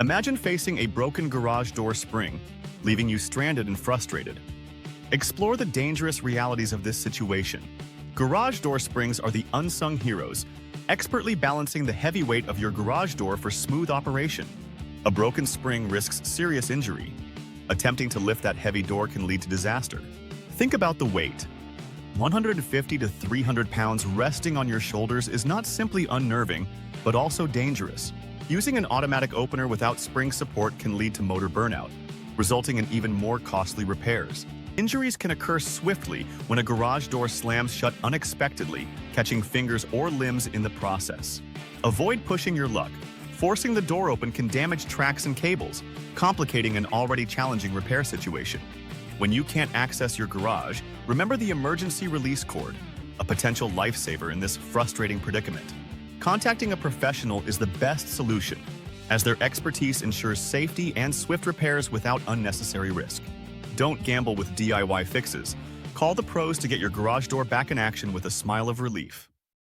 Imagine facing a broken garage door spring, leaving you stranded and frustrated. Explore the dangerous realities of this situation. Garage door springs are the unsung heroes, expertly balancing the heavy weight of your garage door for smooth operation. A broken spring risks serious injury. Attempting to lift that heavy door can lead to disaster. Think about the weight. 150 to 300 pounds resting on your shoulders is not simply unnerving, but also dangerous. Using an automatic opener without spring support can lead to motor burnout, resulting in even more costly repairs. Injuries can occur swiftly when a garage door slams shut unexpectedly, catching fingers or limbs in the process. Avoid pushing your luck. Forcing the door open can damage tracks and cables, complicating an already challenging repair situation. When you can't access your garage, remember the emergency release cord, a potential lifesaver in this frustrating predicament. Contacting a professional is the best solution, as their expertise ensures safety and swift repairs without unnecessary risk. Don't gamble with DIY fixes. Call the pros to get your garage door back in action with a smile of relief.